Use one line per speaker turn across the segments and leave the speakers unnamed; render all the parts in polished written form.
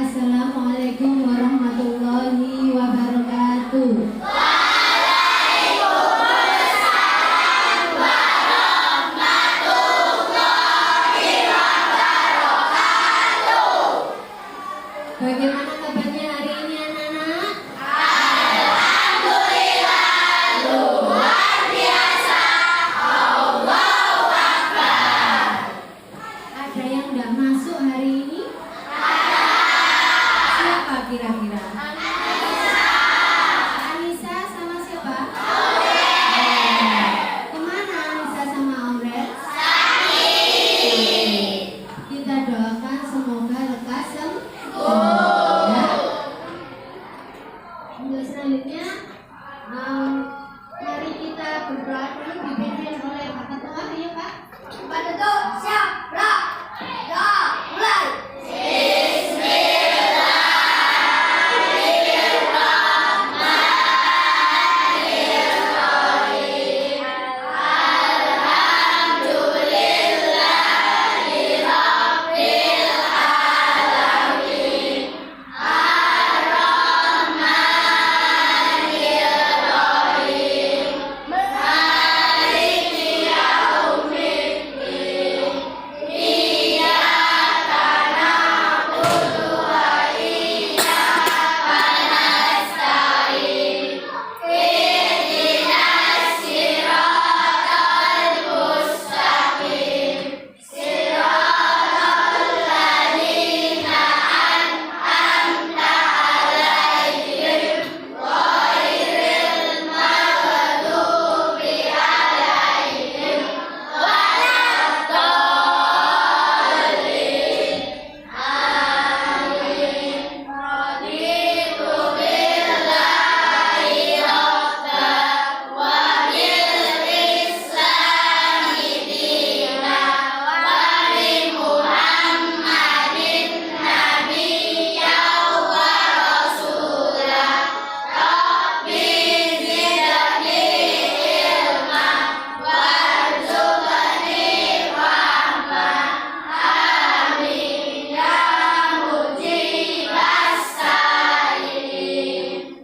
Assalamualaikum warahmatullahi wabarakatuh. Bagaimana kabarnya hari ini anak-anak?
Alhamdulillah, luar biasa. Allahu Akbar.
Ada yang nggak masuk hari ini? Siapa kira-kira? Anissa sama siapa? Kemana Anissa sama Omret? Kita doakan semoga lekas sembuh. Ya. Untuk selanjutnya, mari kita berdoa dulu dipimpin oleh Pak Ketua, ya Pak.
Pak Ketua, siap, gerak. Doa, mulai.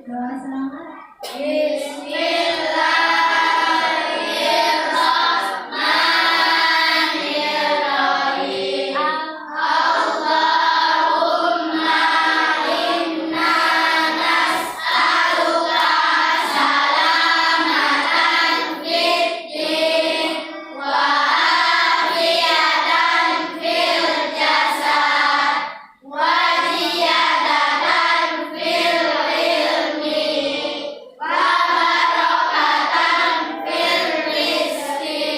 Doa selamat.
Bismillahirrahmanirrahim. Allahumma inna nas'aluka salamatan fid din wa afiyatan fil jasad wa ziyadatan fil ilmi wa barakatan fil rizqi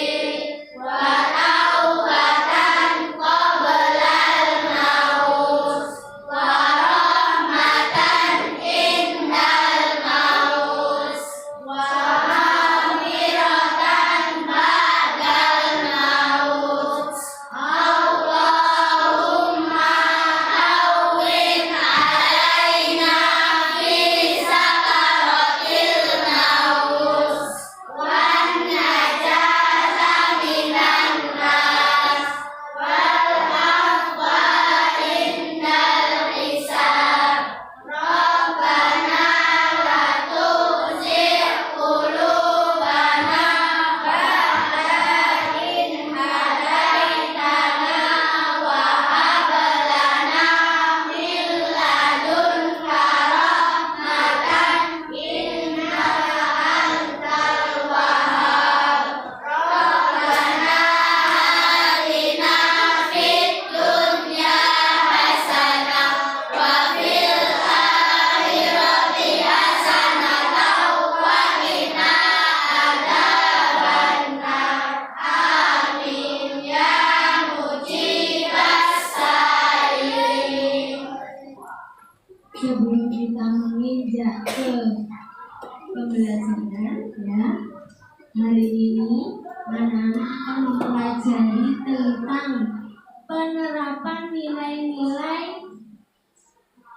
wa taubatan qoblal maut wa rahmatan indal maut wa maghfiratan ba'dal maut. Allahumma hawwin alaina fi sakaratil maut wan najata minan nas wal afwa indal hisab. Rabbana la tuzigh qulubana ba'da idh hadaitana wa hab lana min ladunka rahmatan innaka antal wahhab. Rabbana atina fid dunya hasanah wa fil akhirati hasanah wa qina adzabannar. Amin ya mujibas sa'irin.
Sebelum kita menginjak ke pembelajaran, ya, hari ini anak-anak akan mempelajari tentang penerapan nilai-nilai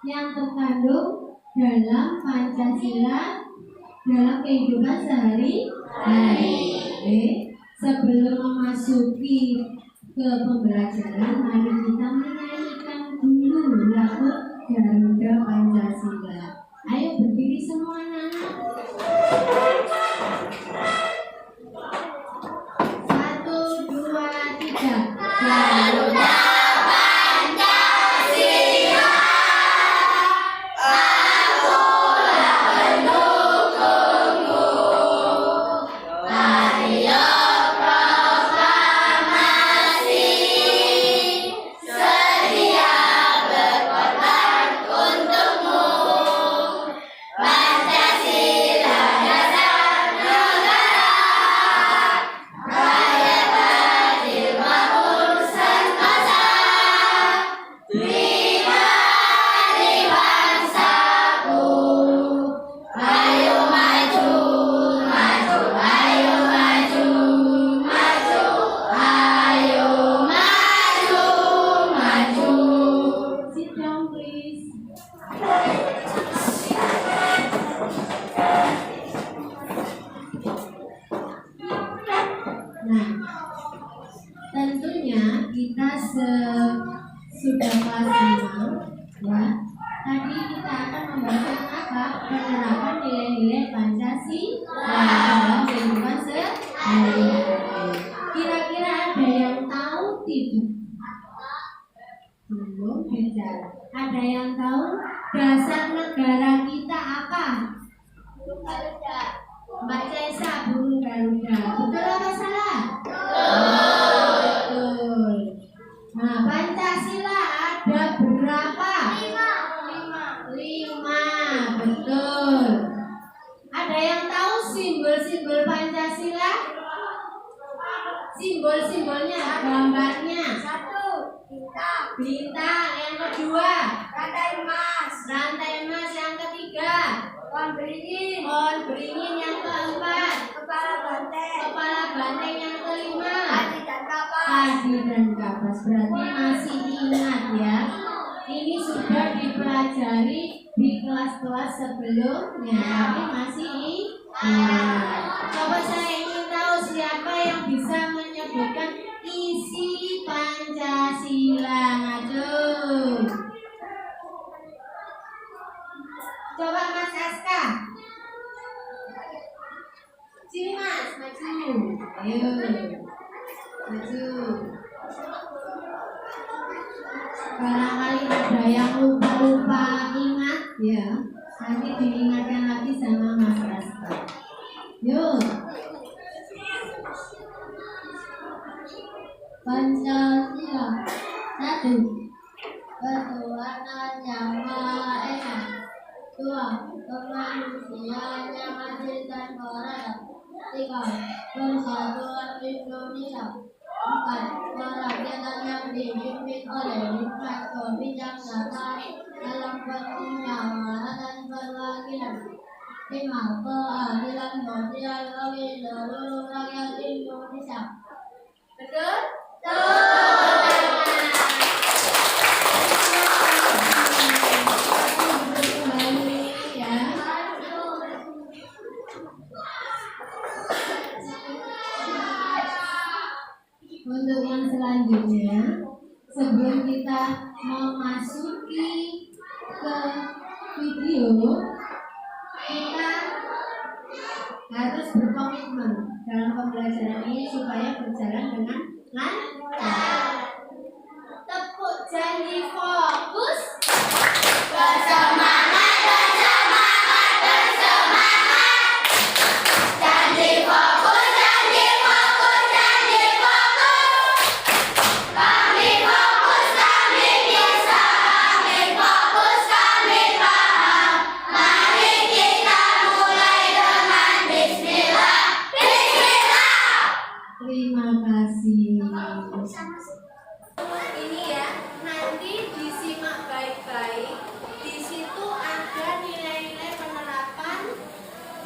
yang terkandung dalam Pancasila dalam kehidupan sehari-hari. Oke, sebelum memasuki ke pembelajaran, mari kita menyanyikan dulu lagu Garuda Pancasila. Ayo berdiri semua anak-anak. 1, 2, 3. Garuda Pancasila. Akulah pendukungmu. Ayo proklamasi. Sedia berkorban untukmu. Pancasila dasar negara. Rakyat adil makmur sentosa. Terima kasih bangsaku. Ayo maju, maju, ayo maju, maju, ayo maju, maju. Sit down, please. Nah, tentunya kita sudah kelas 5 ya. Tadi kita akan membahas apa? Penerapan nilai-nilai Pancasila dalam kehidupan sehari-hari. Kira-kira ada yang tahu tidak? Belum bicara. Ada yang tahu dasar negara kita apa? Mbak Cesa, burung Garuda. Betul apa salah? Betul. Nah, Pancasila ada berapa? 5. Betul. Ada yang tahu simbol-simbol Pancasila? Simbol-simbolnya, gambarnya.
1.
Bintang. Yang kedua,
Rantai emas.
rantai emas. Yang ketiga,
Pohon beringin.
pohon beringin. Yang keempat,
Kepala banteng.
kepala banteng. Yang kelima,
Adi dan kapas.
Adi dan kapas. Berarti masih ingat ya. Ini sudah dipelajari di kelas-kelas sebelumnya, tapi masih ingat. Coba saya ingin tahu siapa yang bisa menyebutkan isi Pancasila. Maju. Coba Mas Aska. Sini Mas, maju. Ayo. Maju. Barangkali ada yang lupa-lupa ingat ya. Nanti diingatkan lagi sama Mas Aska. Yuk. Pancasila. 1. Ketuhanan yang Maha Esa. 2. Kemanusiaan yang adil dan beradab. 3. Persatuan Indonesia. 4. Kerakyatan yang dipimpin oleh hikmat kebijaksanaan dalam permusyawaratan perwakilan. 5. Keadilan sosial bagi seluruh rakyat Indonesia. Betul? Untuk yang selanjutnya, sebelum kita memasuki ke video, kita harus berkomitmen dalam pembelajaran ini supaya berjalan dengan lancar. Tepuk janji fokus. Bersemangat, bersemangat, bersemangat. Janji fokus, janji fokus, janji fokus. Kami fokus, kami bisa, kami fokus, kami paham. Mari kita mulai dengan bismillah, bismillah. Terima kasih. Ini ya, nanti disimak baik-baik. Di situ ada nilai-nilai penerapan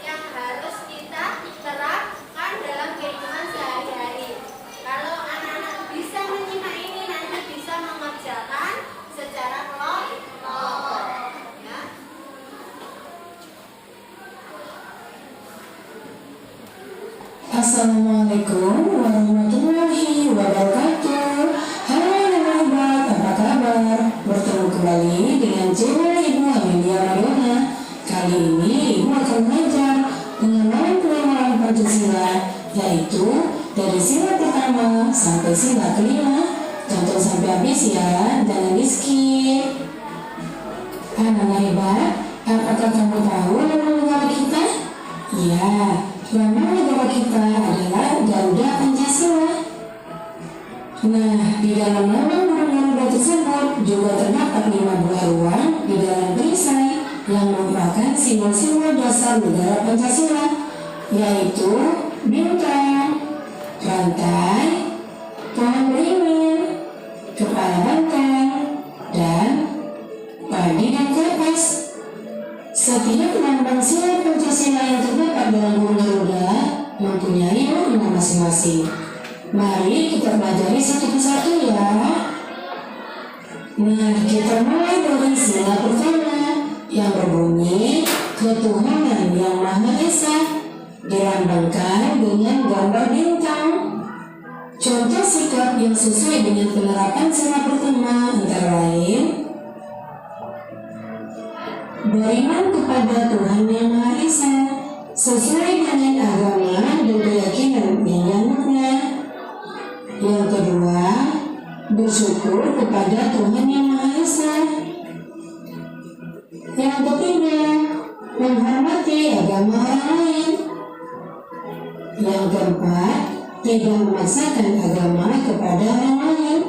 yang harus kita terapkan dalam kehidupan sehari-hari. Kalau anak-anak bisa menyimak ini, nanti bisa mengerjakan secara kelompok. Ya.
Assalamualaikum warahmatullahi wabarakatuh. Halo anak-anak, apa kabar? Bertemu kembali dengan dengan channel Ibu Amelia Mariona. Kali ini Ibu akan belajar pengenalan Pancasila, yaitu dari sila pertama sampai sila kelima. Tonton sampai habis ya, jangan di skip. Anak hebat, apakah kamu tahu nama negara kita? Ya, nama negara kita adalah Garuda Pancasila. Nah, di dalam nama Garuda tersebut juga terdapat 5 buah ruang di dalam perisai yang merupakan simbol-simbol dasar negara Pancasila, yaitu bintang, rantai, pohon beringin, kepala bantang, dan padi dan kapas. Setiap lambang sila Pancasila yang terdapat dalam burung Garuda mempunyai makna masing-masing. Mari kita pelajari satu persatu ya. Nah, kita mulai dari sila pertama yang berbunyi ketuhanan yang Maha Esa, dilambangkan dengan gambar bintang. Contoh sikap yang sesuai dengan penerapan sila pertama antara lain beriman kepada Tuhan Yang Maha Esa sesuai dengan agama dan keyakinan yang dianutnya. Yang kedua, bersyukur kepada Tuhan Yang Maha Esa. Yang ketiga, menghormati agama orang lain. Yang keempat, tidak memaksakan agama kepada orang lain.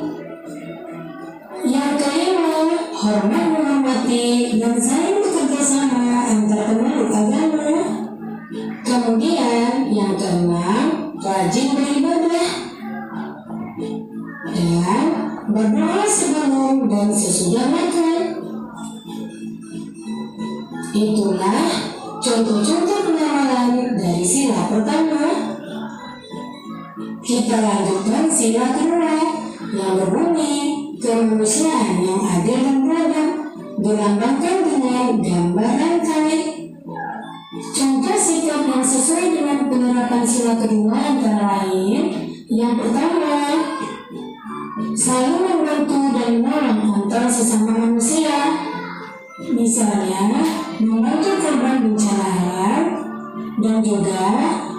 Yang kelima, hormat menghormati dan saling bekerja sama antar pemeluk agama. Kemudian yang keenam, rajin beribadah dan berdoa sebelum dan sesudah makan. Itulah contoh-contoh penerapan dari sila pertama. Kita lanjutkan sila kedua yang berbunyi kemanusiaan yang adil dan beradab, dilambangkan dengan gambar rantai. Contoh sikap yang sesuai dengan penerapan sila kedua antara lain yang pertama, saling membantu dan menolong antar sesama manusia. Misalnya, membantu korban bencana alam dan juga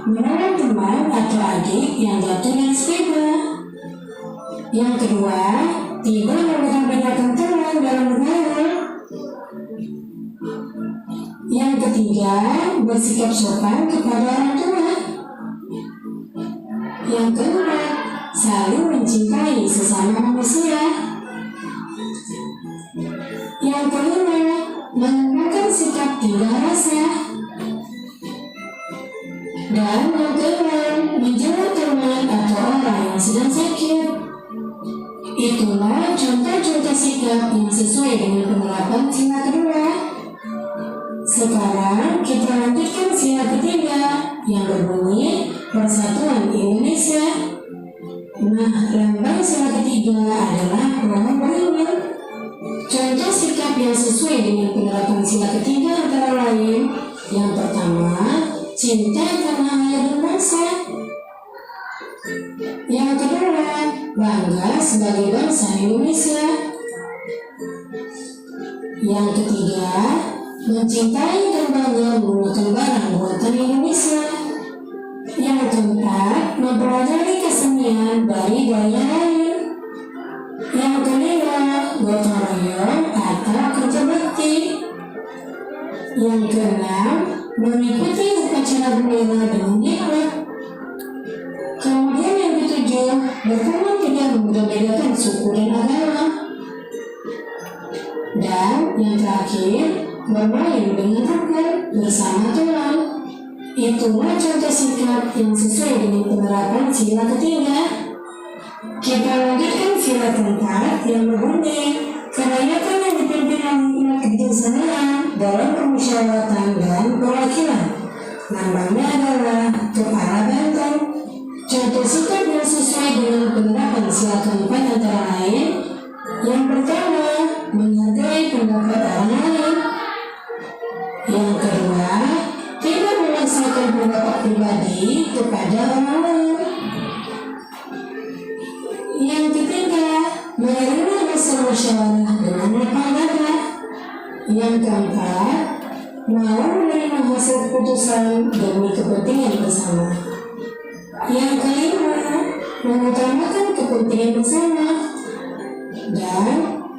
menolong teman atau adik yang jatuh dari sepeda. Yang kedua, tidak membeda-bedakan teman dalam bergaul. Yang ketiga, bersikap sopan kepada orang tua. Yang keempat, saling mencintai sesama manusia. Yang kelima, menunjukkan sikap tidak rasa. Dan yang keenam, menjenguk teman atau orang yang sedang sakit. Itulah contoh-contoh sikap yang sesuai dengan penerapan sila kedua. Sekarang kita lanjutkan sila ketiga yang berbunyi Persatuan Indonesia. Nah, lambang sila ketiga adalah pohon beringin. Contoh sikap yang sesuai dengan penerapan sila ketiga antara lain yang pertama, cinta tanah air dan bangsa. Yang kedua, bangga sebagai bangsa Indonesia. Yang ketiga, mencintai dan bangga menggunakan barang buatan Indonesia. Yang keempat, mempelajari kesenian dari daerah lain. Yang kelima, gotong royong atau kerja bakti. Yang keenam, mengikuti upacara bendera dengan nikmat. Kemudian yang ketujuh, berteman tidak membeda-bedakan suku dan agama. Dan yang terakhir, bermain dengan rukun bersama teman. Itulah contoh sikap yang sesuai dengan penerapan sila ketiga. Kita lanjutkan sila keempat yang berbunyi kerakyatan yang dipimpin oleh kebijaksanaan dalam permusyawaratan dan perwakilan. Lambangnya adalah kepala banteng. Contoh sikap yang sesuai dengan penerapan sila keempat antara lain yang pertama, menghargai pendapat orang lain. Yang kedua, tidak memaksakan pendapat pribadi kepada orang lain. Yang ketiga, menerima hasil musyawarah dengan lapang dada. Yang keempat, mau menerima hasil keputusan demi kepentingan bersama. Yang kelima, mengutamakan kepentingan bersama. Dan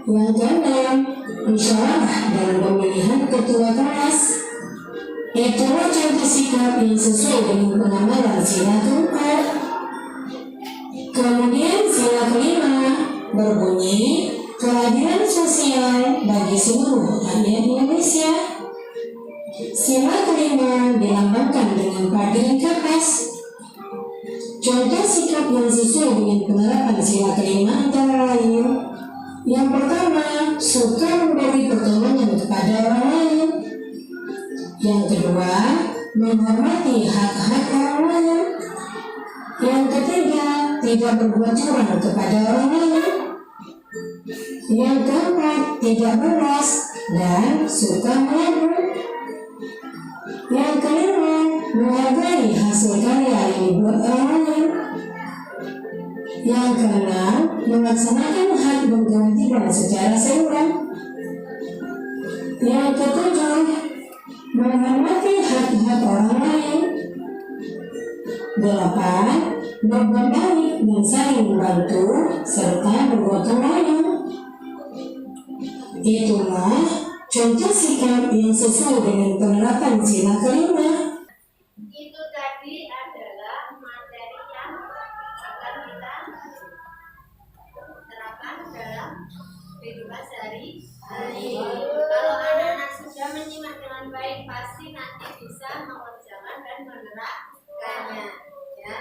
yang keenam, musyawarah dalam pemilihan ketua kelas. Itulah contoh sikap yang sesuai dengan pengamalan sila keempat. Kemudian sila kelima berbunyi keadilan sosial bagi seluruh rakyat Indonesia. Sila kelima dilambangkan dengan padian kapas. Contoh sikap yang sesuai dengan penerapan sila kelima antara lain: yang pertama, suka memberi pertolongan kepada orang lain. Yang kedua, menghormati hak-hak orang lain. Yang ketiga, tidak berbuat curang kepada orang lain. Yang keempat, tidak beras dan suka mengadu. Yang kelima, menghargai hasil karya yang dibuat orang lain. Yang keenam, melaksanakan hak berkewajiban secara seimbang. Yang ketujuh, menghormati hak-hak orang lain. 8. Berbuat baik dan saling membantu serta bergotong royong. Itulah contoh sikap yang sesuai dengan penerapan sila kelima.
Itu tadi adalah materi yang akan kita terapkan dalam kehidupan sehari-hari. Kalau anak-anak sudah menyimak dengan baik, pasti nanti bisa mengerjakan dan menerapkannya. Ya.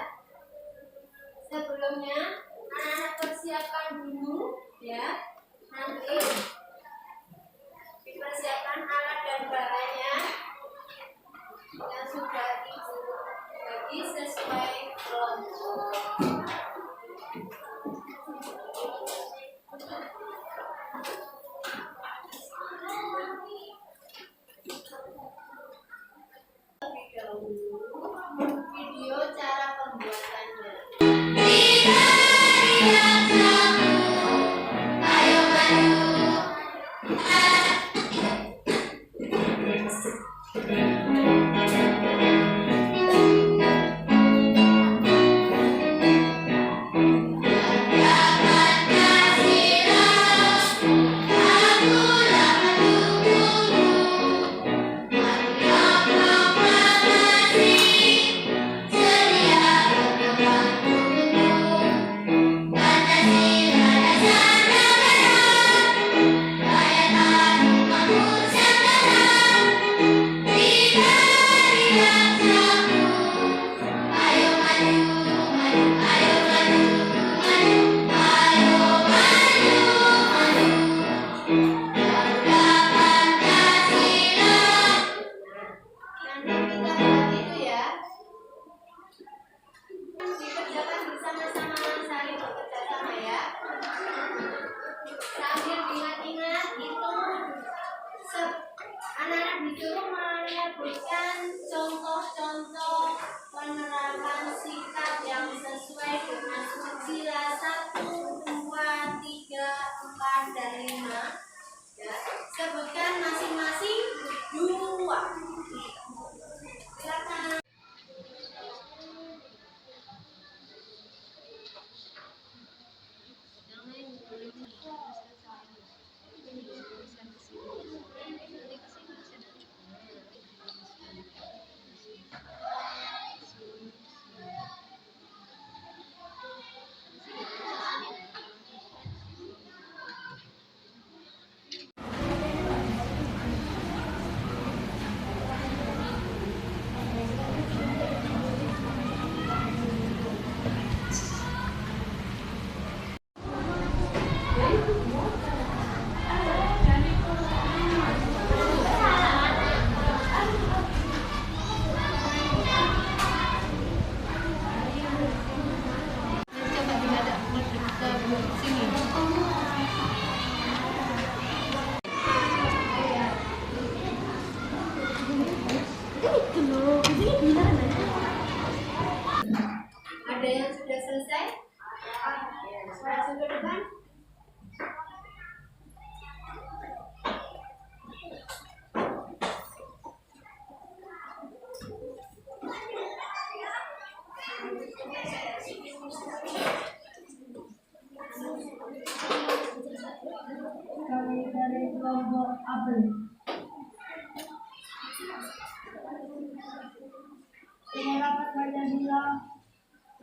Sebelumnya, anak-anak persiapkan dulu, ya. Nanti dipersiapkan alat dan barangnya yang sudah Ibu bagi sesuai kelompok. Lebih dahulu video cara pembuatannya. Dikerjakan bersama-sama, saling bekerja sama ya. Sambil ingat-ingat itu anak-anak disuruh menyebutkan contoh-contoh penerapan sikap yang sesuai dengan sila 1, 2, 3, 4, dan 5. Ya, sebutkan masing-masing 2. Silakan.
apel. Penerapan Pancasila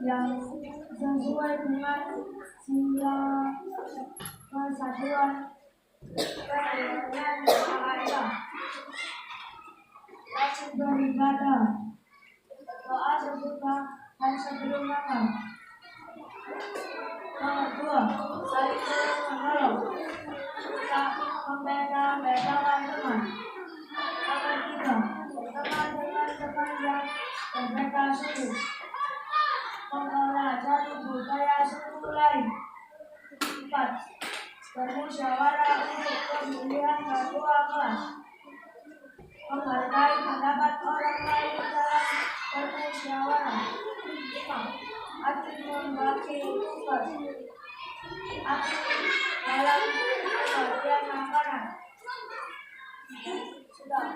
yang sesuai dengan sila persatuan dan berbahasa. Wajib beribadah, doa sesudah dan sebelum makan. Nomor 2, saling menolong, tak membeda-bedakan teman. Nomor 3, teman dengan teman yang berbeda suku, mempelajari budaya suku lain. 4, bermusyawarah untuk pemilihan ketua kelas, menghargai pendapat orang lain dalam bermusyawarah. 5, aktif membagi tugas, aktif dalam pembagian makanan. Sudah.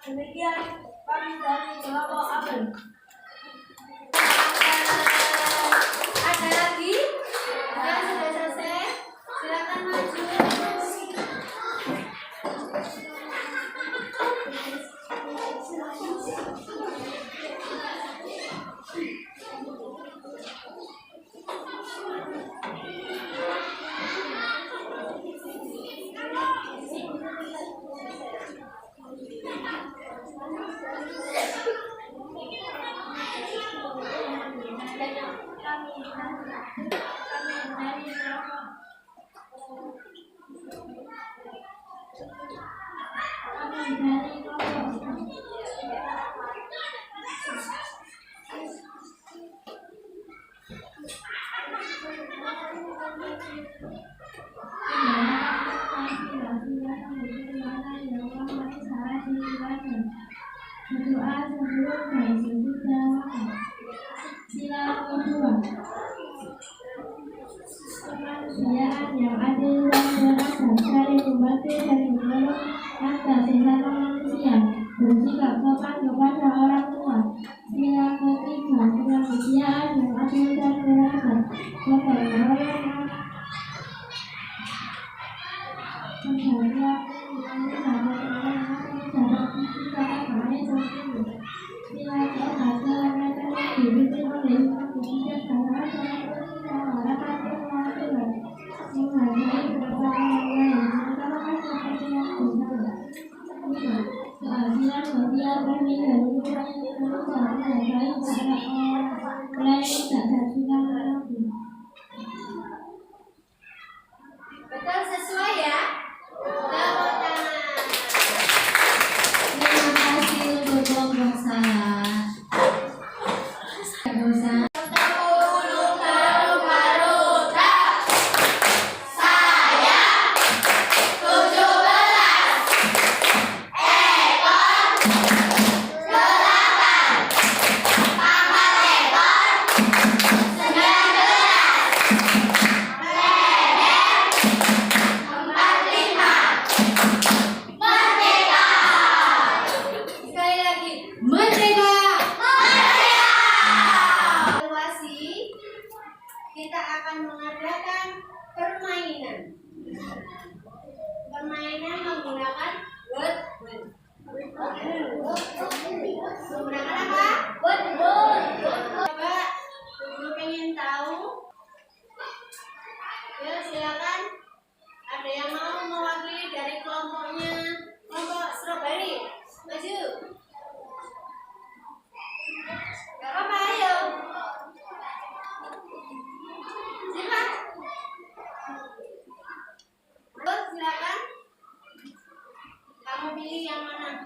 Demikian kami dari kelompok apel.
Ada lagi yang sudah selesai? Silakan maju.
Berdoa sebelum bersujud. Sila kedua, kemanusiaan yang adil dan beradab, saling membantu dan menolong antar sesama manusia, bersikap sopan kepada orang tua. Sila ketiga, kemanusiaan yang adil dan beradab, gotong royong, membahagiakan Sila keempat, kelembagaan yang dipimpin oleh kebijaksanaan mengharapkan keberhasilan, menghargai perbedaan lain, mengutamakan kepentingan bersama. 5. Keadilan sosial bagi seluruh rakyat Indonesia, menghargai terhadap orang lain tak tertinggal manapun.
Betul, sesuai ya? Tepuk tangan.
Terima kasih untuk kelompok saya. Dosa.
Sekali lagi, merdeka! Evaluasi, kita akan mengadakan permainan. Permainan menggunakan word. Menggunakan apa? Word. Coba, ibu pengen tahu? Ya, silakan. Ada yang mau mewakili dari kelompoknya? Kelompok strawberry. Maju. Gak apa-apa, ayo. Siapa? Terus silakan. Kamu pilih yang mana?